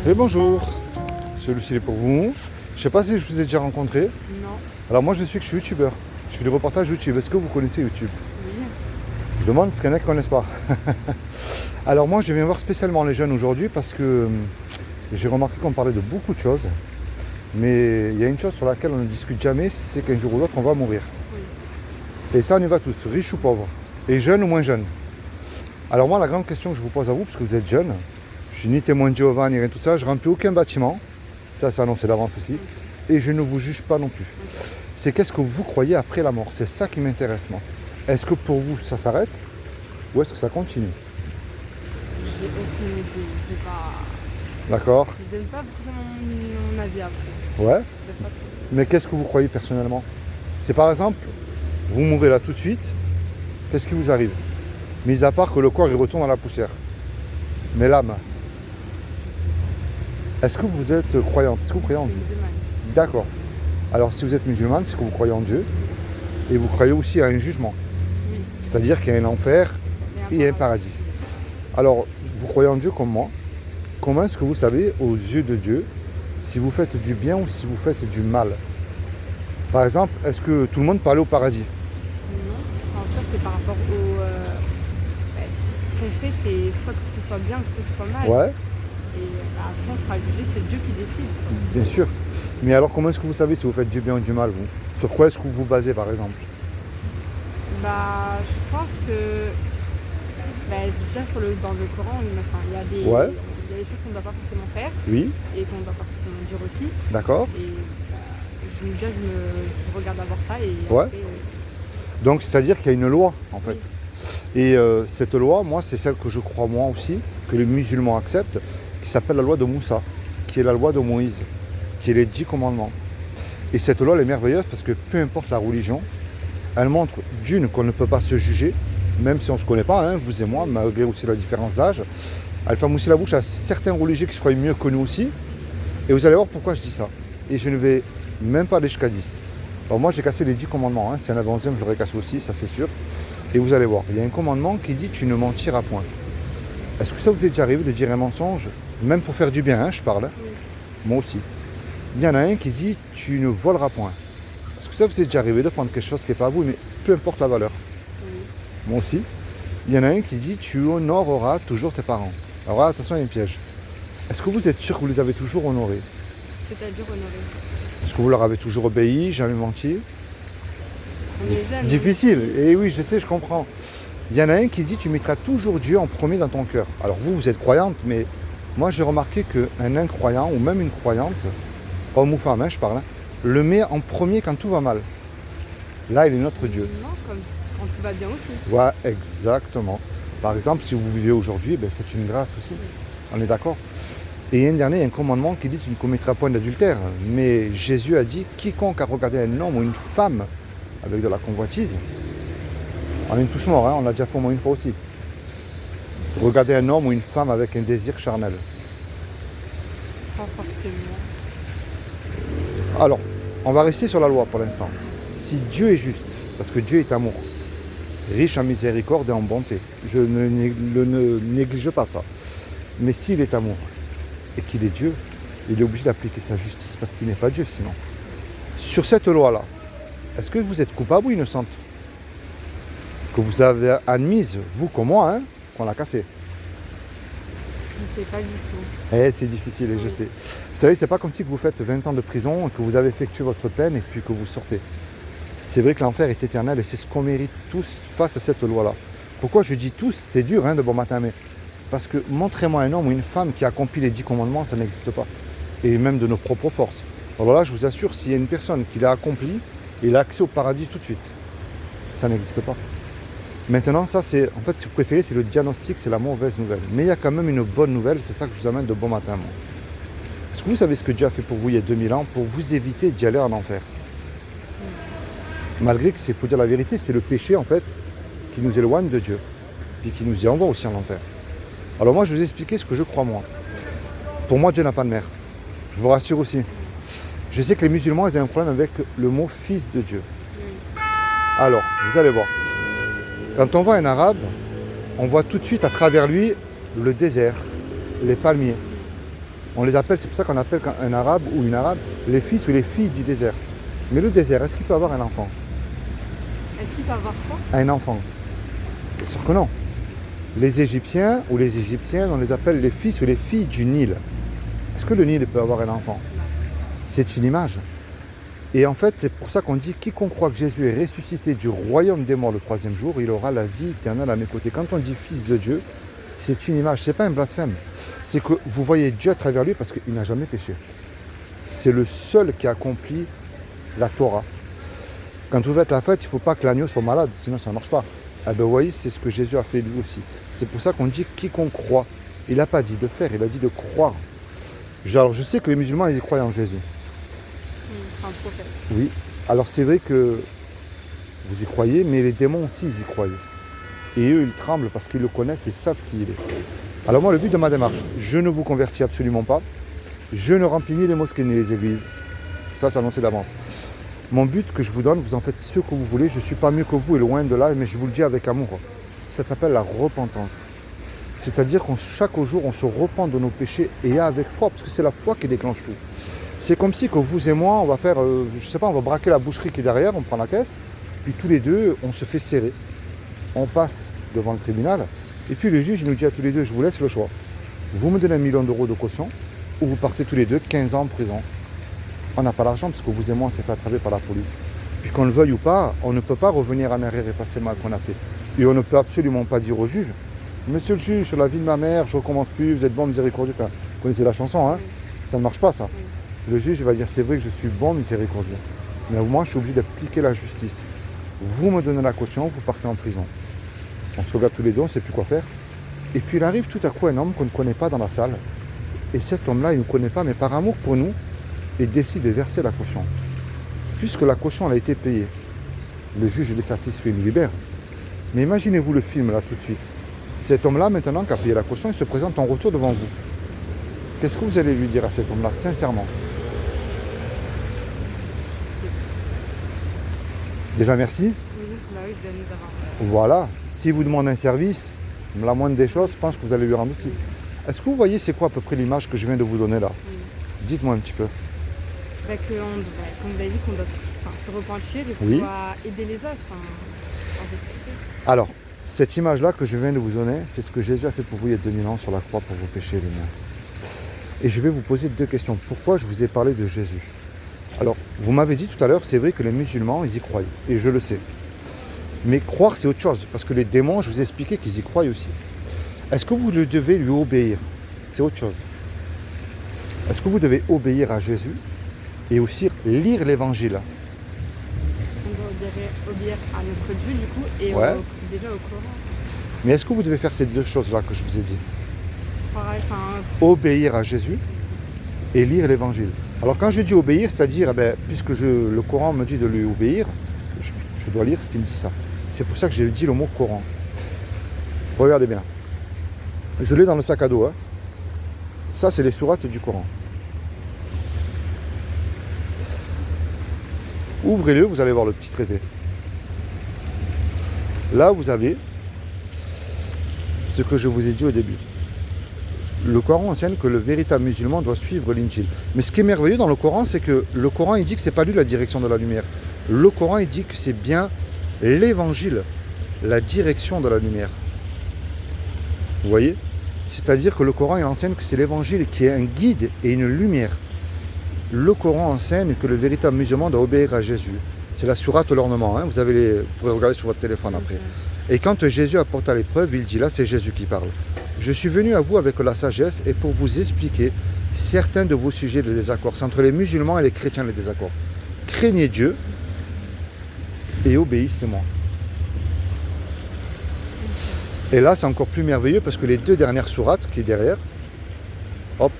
Et bonjour, celui-ci est pour vous. Je sais pas si je vous ai déjà rencontré. Non. Alors moi je suis youtubeur. Je fais des reportages YouTube. Est-ce que vous connaissez YouTube? Oui. Je demande ce qu'il y en a qui ne connaissent pas. Alors moi je viens voir spécialement les jeunes aujourd'hui parce que j'ai remarqué qu'on parlait de beaucoup de choses. Mais il y a une chose sur laquelle on ne discute jamais, c'est qu'un jour ou l'autre on va mourir. Oui. Et ça on y va tous, riches ou pauvres. Et jeunes ou moins jeunes. Alors moi la grande question que je vous pose à vous, parce que vous êtes jeunes, je suis ni témoin de Jéhovah ni rien de tout ça, je ne remplis aucun bâtiment. Ça c'est annoncé d'avance aussi. Et je ne vous juge pas non plus. C'est qu'est-ce que vous croyez après la mort. C'est ça qui m'intéresse moi. Est-ce que pour vous ça s'arrête ou est-ce que ça continue? J'ai aucune idée. J'ai pas. D'accord. Je donne pas forcément mon avis après. Ouais. Je sais pas trop. Mais qu'est-ce que vous croyez personnellement? C'est par exemple, vous mourrez là tout de suite, qu'est-ce qui vous arrive? Mis à part que le corps il retourne dans la poussière. Mais l'âme, est-ce que vous êtes croyante? Est-ce que vous croyez en Je suis Dieu? musulmane. D'accord. Alors si vous êtes musulmane, c'est que vous croyez en Dieu et vous croyez aussi à un jugement. Oui. C'est-à-dire qu'il y a un enfer et un paradis. Alors, vous croyez en Dieu comme moi. Comment est-ce que vous savez, aux yeux de Dieu, si vous faites du bien ou si vous faites du mal? Par exemple, est-ce que tout le monde peut aller au paradis? Non. Parce qu'en fait, c'est par rapport au. Ce qu'on fait, c'est soit que ce soit bien, que ce soit mal. Ouais, Et après, on sera jugé, c'est Dieu qui décide. bien sûr. Mais alors, comment est-ce que vous savez si vous faites du bien ou du mal, vous? Sur quoi est-ce que vous vous basez, par exemple? Je pense que. Déjà dans le Coran, il y a des. Ouais. Il y a des choses qu'on ne doit pas forcément faire Oui, et qu'on ne doit pas forcément dire aussi. d'accord. Et je regarde d'abord ça et Ouais. après, Donc, c'est-à-dire qu'il y a une loi, en fait. Et cette loi, moi, c'est celle que je crois moi aussi, que les musulmans acceptent, qui s'appelle la loi de Moussa, qui est la loi de Moïse, qui est les 10 commandements. Et cette loi, elle est merveilleuse parce que peu importe la religion, elle montre d'une qu'on ne peut pas se juger, même si on ne se connaît pas, hein, vous et moi, malgré aussi la différence d'âge. Elle ferme aussi la bouche à certains religieux qui se croient mieux que nous aussi. Et vous allez voir pourquoi je dis ça. Et je ne vais même pas aller jusqu'à 10. Alors moi, j'ai cassé les 10 commandements. Hein. S'il y en avait 11e, je l'aurais cassé aussi, ça c'est sûr. Et vous allez voir, il y a un commandement qui dit tu ne mentiras point. Est-ce que ça vous est déjà arrivé de dire un mensonge, même pour faire du bien, hein, je parle, hein. Oui. Moi aussi. Il y en a un qui dit tu ne voleras point. Est-ce que ça vous est déjà arrivé de prendre quelque chose qui n'est pas à vous, mais peu importe la valeur? Oui. Moi aussi. Il y en a un qui dit tu honoreras toujours tes parents. Alors là, attention, il y a un piège. Est-ce que vous êtes sûr que vous les avez toujours honorés? C'est-à-dire honorer. Est-ce que vous leur avez toujours obéi, jamais menti? On est jeunes. Difficile. Et oui, je sais, je comprends. Il y en a un qui dit tu mettras toujours Dieu en premier dans ton cœur. Alors vous êtes croyante, mais moi j'ai remarqué qu'un incroyant ou même une croyante, homme ou femme, hein, je parle, hein, le met en premier quand tout va mal. Là, il est notre Dieu. Non, comme quand tout va bien aussi. Ouais, exactement. Par exemple, si vous vivez aujourd'hui, ben, c'est une grâce aussi. On est d'accord? Et un dernier, il y a un commandement qui dit tu ne commettras point d'adultère. Mais Jésus a dit quiconque a regardé un homme ou une femme avec de la convoitise, on est tous morts, hein, on l'a déjà fait au moins une fois aussi. Regarder un homme ou une femme avec un désir charnel. Pas forcément. Alors, on va rester sur la loi pour l'instant. Si Dieu est juste, parce que Dieu est amour, riche en miséricorde et en bonté, je ne néglige pas ça. Mais s'il est amour et qu'il est Dieu, il est obligé d'appliquer sa justice parce qu'il n'est pas Dieu sinon. Sur cette loi-là, est-ce que vous êtes coupable ou innocente? Que vous avez admise, vous comme moi, hein, qu'on l'a cassé. Je sais pas du tout. Eh, c'est difficile, et je sais. Vous savez, c'est pas comme si vous faites 20 ans de prison, que vous avez effectué votre peine et puis que vous sortez. C'est vrai que l'enfer est éternel et c'est ce qu'on mérite tous face à cette loi-là. Pourquoi je dis tous? C'est dur, hein, de bon matin, mais parce que montrez-moi un homme ou une femme qui accomplit les 10 commandements, ça n'existe pas. Et même de nos propres forces. Alors là, je vous assure, s'il y a une personne qui l'a accompli, il a accès au paradis tout de suite. Ça n'existe pas. Maintenant, ça c'est, en fait, si vous préférez, c'est le diagnostic, c'est la mauvaise nouvelle. Mais il y a quand même une bonne nouvelle, c'est ça que je vous amène de bon matin, moi. Est-ce que vous savez ce que Dieu a fait pour vous il y a 2000 ans pour vous éviter d'y aller en enfer? Malgré que, il faut dire la vérité, c'est le péché, en fait, qui nous éloigne de Dieu, puis qui nous y envoie aussi en enfer. Alors moi, je vais vous expliquer ce que je crois, moi. Pour moi, Dieu n'a pas de mère. Je vous rassure aussi. Je sais que les musulmans, ils ont un problème avec le mot fils de Dieu. Alors, vous allez voir. Quand on voit un arabe, on voit tout de suite à travers lui le désert, les palmiers. On les appelle, c'est pour ça qu'on appelle un arabe ou une arabe les fils ou les filles du désert. Mais le désert, est-ce qu'il peut avoir un enfant? Est-ce qu'il peut avoir quoi? Un enfant? Bien sûr que non. Les Égyptiens ou les Égyptiennes, on les appelle les fils ou les filles du Nil. Est-ce que le Nil peut avoir un enfant? Non. C'est une image. Et en fait, c'est pour ça qu'on dit quiconque croit que Jésus est ressuscité du royaume des morts le troisième jour, il aura la vie éternelle à mes côtés. Quand on dit fils de Dieu, c'est une image, c'est pas un blasphème. C'est que vous voyez Dieu à travers lui parce qu'il n'a jamais péché. C'est le seul qui a accompli la Torah. Quand vous faites la fête, il ne faut pas que l'agneau soit malade, sinon ça ne marche pas. Eh bien, vous voyez, c'est ce que Jésus a fait lui aussi. C'est pour ça qu'on dit quiconque croit. Il n'a pas dit de faire, il a dit de croire. Alors je sais que les musulmans, ils y croient en Jésus. C'est un prophète. Oui, alors c'est vrai que vous y croyez, mais les démons aussi, ils y croient. Et eux, ils tremblent parce qu'ils le connaissent et savent qui il est. Alors moi, le but de ma démarche, je ne vous convertis absolument pas. Je ne remplis ni les mosquées ni les églises. Ça, c'est annoncé d'avance. Mon but que je vous donne, vous en faites ce que vous voulez. Je ne suis pas mieux que vous et loin de là, mais je vous le dis avec amour. Ça s'appelle la repentance. C'est-à-dire qu'chaque jour, on se repent de nos péchés et avec foi, parce que c'est la foi qui déclenche tout. C'est comme si que vous et moi, on va faire, je sais pas, on va braquer la boucherie qui est derrière, on prend la caisse, puis tous les deux, on se fait serrer. On passe devant le tribunal, et puis le juge il nous dit à tous les deux, je vous laisse le choix. Vous me donnez 1 million d'euros de caution, ou vous partez tous les deux 15 ans en prison. On n'a pas l'argent, parce que vous et moi, on s'est fait attraper par la police. Puis qu'on le veuille ou pas, on ne peut pas revenir en arrière et effacer le mal qu'on a fait. Et on ne peut absolument pas dire au juge, monsieur le juge, sur la vie de ma mère, je ne recommence plus, vous êtes bon, miséricordieux. Enfin, vous connaissez la chanson, hein? Ça ne marche pas, ça. Le juge va dire, c'est vrai que je suis bon, miséricordieux. Mais moi, je suis obligé d'appliquer la justice. Vous me donnez la caution, vous partez en prison. On se regarde tous les deux, on ne sait plus quoi faire. Et puis il arrive tout à coup un homme qu'on ne connaît pas dans la salle. Et cet homme-là, il ne nous connaît pas, mais par amour pour nous, il décide de verser la caution. Puisque la caution elle a été payée, le juge il est satisfait, il nous libère. Mais imaginez-vous le film là tout de suite. Cet homme-là, maintenant qui a payé la caution, il se présente en retour devant vous. Qu'est-ce que vous allez lui dire à cet homme-là, sincèrement? Déjà merci. Oui, bah oui, je dois nous avoir. Voilà. Si vous demandez un service, la moindre des choses, je pense que vous allez lui rendre aussi. Est-ce que vous voyez c'est quoi à peu près l'image que je viens de vous donner là? Oui. Dites-moi un petit peu. Bah, comme vous avez dit, qu'on doit se repentir et qu'on Oui. doit aider les autres. En fait. Alors, cette image-là que je viens de vous donner, c'est ce que Jésus a fait pour vous il y a 2000 ans sur la croix pour vos péchés et les miens. Et je vais vous poser 2 questions. Pourquoi je vous ai parlé de Jésus? Alors, vous m'avez dit tout à l'heure, c'est vrai que les musulmans, ils y croient. Et je le sais. Mais croire, c'est autre chose. Parce que les démons, je vous ai expliqué qu'ils y croient aussi. Est-ce que vous devez lui obéir? C'est autre chose. Est-ce que vous devez obéir à Jésus et aussi lire l'évangile? On doit obéir à notre Dieu du coup et Ouais. déjà au Coran. Mais est-ce que vous devez faire ces 2 choses-là que je vous ai dit? Pareil, Obéir à Jésus et lire l'évangile. Alors quand je dis obéir, c'est-à-dire, puisque le Coran me dit de lui obéir, je dois lire ce qui me dit ça. C'est pour ça que j'ai dit le mot Coran. Regardez bien. Je l'ai dans le sac à dos. Hein. Ça, c'est les sourates du Coran. Ouvrez-le, vous allez voir le petit traité. Là, vous avez ce que je vous ai dit au début. Le Coran enseigne que le véritable musulman doit suivre l'Injil. Mais ce qui est merveilleux dans le Coran, c'est que le Coran, il dit que ce n'est pas lui la direction de la lumière. Le Coran, il dit que c'est bien l'Évangile, la direction de la lumière. Vous voyez? C'est-à-dire que le Coran, il enseigne que c'est l'Évangile qui est un guide et une lumière. Le Coran enseigne que le véritable musulman doit obéir à Jésus. C'est la sourate l'ornement, hein. Vous pourrez regarder sur votre téléphone après. Et quand Jésus apporte à l'épreuve, il dit là, c'est Jésus qui parle. Je suis venu à vous avec la sagesse et pour vous expliquer certains de vos sujets de désaccord. C'est entre les musulmans et les chrétiens les désaccords. Craignez Dieu et obéissez-moi. Et là, c'est encore plus merveilleux parce que les 2 dernières sourates qui est derrière, hop,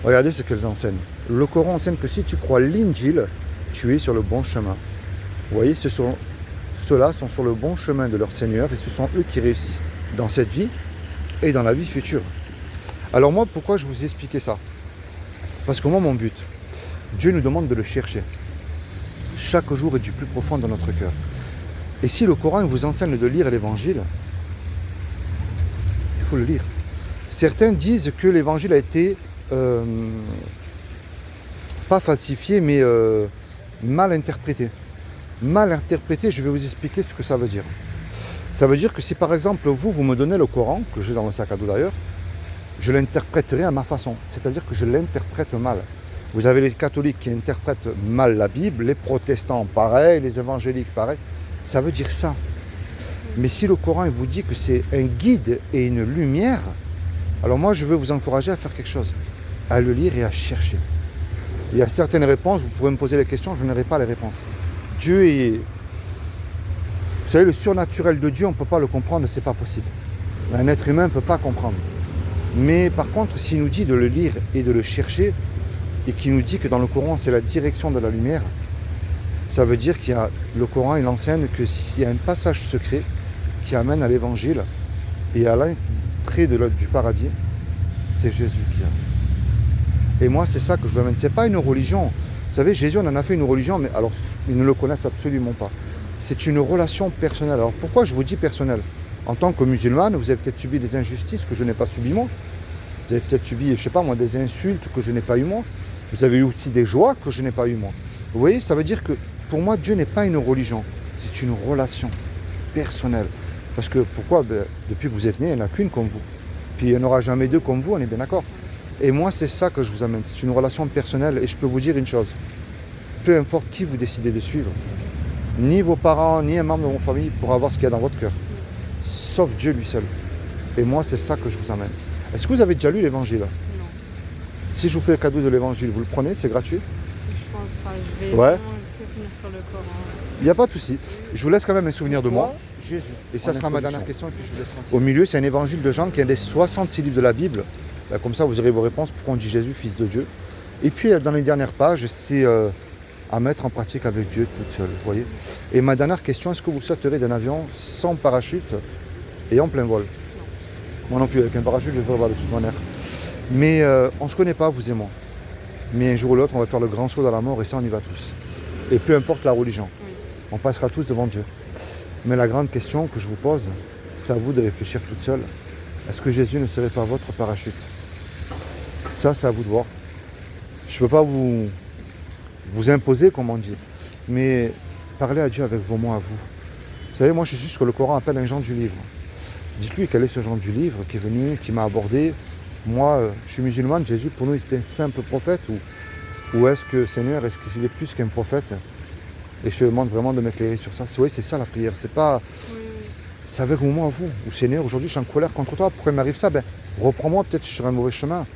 regardez ce qu'elles enseignent. Le Coran enseigne que si tu crois l'Injil, tu es sur le bon chemin. Vous voyez, ceux-là sont sur le bon chemin de leur Seigneur et ce sont eux qui réussissent dans cette vie et dans la vie future. Alors moi, pourquoi je vous ai expliqué ça? Parce que moi, mon but, Dieu nous demande de le chercher. Chaque jour est du plus profond de notre cœur. Et si le Coran vous enseigne de lire l'Évangile, il faut le lire. Certains disent que l'Évangile a été pas falsifié, mais mal interprété. Mal interprété, je vais vous expliquer ce que ça veut dire. Ça veut dire que si par exemple vous me donnez le Coran, que j'ai dans le sac à dos d'ailleurs, je l'interpréterai à ma façon, c'est-à-dire que je l'interprète mal. Vous avez les catholiques qui interprètent mal la Bible, les protestants pareil, les évangéliques pareil, ça veut dire ça. Mais si le Coran il vous dit que c'est un guide et une lumière, alors moi je veux vous encourager à faire quelque chose, à le lire et à chercher. Il y a certaines réponses, vous pourrez me poser les questions, je n'aurai pas les réponses. Dieu est... Vous savez, le surnaturel de Dieu, on ne peut pas le comprendre, c'est pas possible. Un être humain ne peut pas comprendre. Mais par contre, s'il nous dit de le lire et de le chercher, et qu'il nous dit que dans le Coran, c'est la direction de la lumière, ça veut dire qu'il y a le Coran, il enseigne que s'il y a un passage secret qui amène à l'évangile et à l'entrée du paradis, c'est Jésus qui a. Et moi, c'est ça que je veux amener. C'est pas une religion. Vous savez, Jésus, on en a fait une religion, mais alors, ils ne le connaissent absolument pas. C'est une relation personnelle. Alors, pourquoi je vous dis personnelle? En tant que musulmane, vous avez peut-être subi des injustices que je n'ai pas subies moi. Vous avez peut-être subi, je sais pas moi, des insultes que je n'ai pas eu moi. Vous avez eu aussi des joies que je n'ai pas eu moi. Vous voyez, ça veut dire que pour moi, Dieu n'est pas une religion. C'est une relation personnelle. Parce que pourquoi? Depuis que vous êtes né, il n'y en a qu'une comme vous. Puis il n'y en aura jamais deux comme vous, on est bien d'accord. Et moi, c'est ça que je vous amène. C'est une relation personnelle. Et je peux vous dire une chose. Peu importe qui vous décidez de suivre, ni vos parents, ni un membre de votre famille pourra avoir ce qu'il y a dans votre cœur. Sauf Dieu lui seul. Et moi, c'est ça que je vous amène. Est-ce que vous avez déjà lu l'évangile? Non. Si je vous fais le cadeau de l'évangile, vous le prenez? C'est gratuit? Je pense pas. Je vais Ouais. vraiment que finir sur le Coran. Il n'y a pas de souci. Je vous laisse quand même un souvenir de moi. Jésus. Et ça En sera ma introduction. dernière question et puis je vous laisse tranquille. Au Au milieu, c'est un évangile de Jean qui est un des 66 livres de la Bible. Comme ça, vous aurez vos réponses. Pourquoi on dit Jésus, fils de Dieu? Et puis, dans les dernières pages, c'est à mettre en pratique avec Dieu toute seule. Vous voyez. Et ma dernière question, est-ce que vous sauterez d'un avion sans parachute et en plein vol? Moi non plus, avec un parachute, je vais le voir de toute manière. Mais on ne se connaît pas, vous et moi. Mais un jour ou l'autre, on va faire le grand saut dans la mort et ça, on y va tous. Et peu importe la religion, Oui. on passera tous devant Dieu. Mais la grande question que je vous pose, c'est à vous de réfléchir toute seule. Est-ce que Jésus ne serait pas votre parachute? Ça, c'est à vous de voir. Je ne peux pas vous imposer, comme on dit. Mais parlez à Dieu avec vos mots à vous. Vous savez, moi, je suis sûr que le Coran appelle un Jean du livre. Dites-lui quel est ce Jean du livre qui est venu, qui m'a abordé. Moi, je suis musulman, Jésus, pour nous, c'est un simple prophète ou est-ce que, Seigneur, est-ce qu'il est plus qu'un prophète? Et je te demande vraiment de m'éclairer sur ça. Oui, c'est ça la prière. C'est pas... Oui. C'est avec vos mots à vous. Ou Seigneur, aujourd'hui, je suis en colère contre toi. Pourquoi il m'arrive ça? Reprends-moi, peut-être je suis sur un mauvais chemin.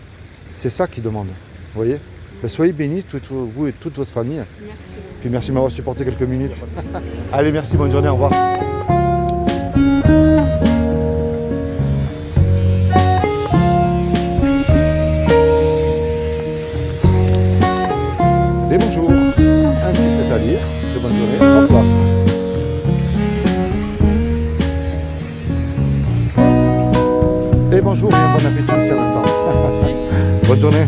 C'est ça qu'il demande. Vous voyez? Soyez bénis, vous et toute votre famille. Merci. Puis merci de m'avoir supporté quelques minutes. Allez, merci, bonne journée, au revoir. Et bonjour, un petit peu à lire, très bonne journée, hop là. Et bonjour et un bon appétit aussi en même temps. Bonne journée.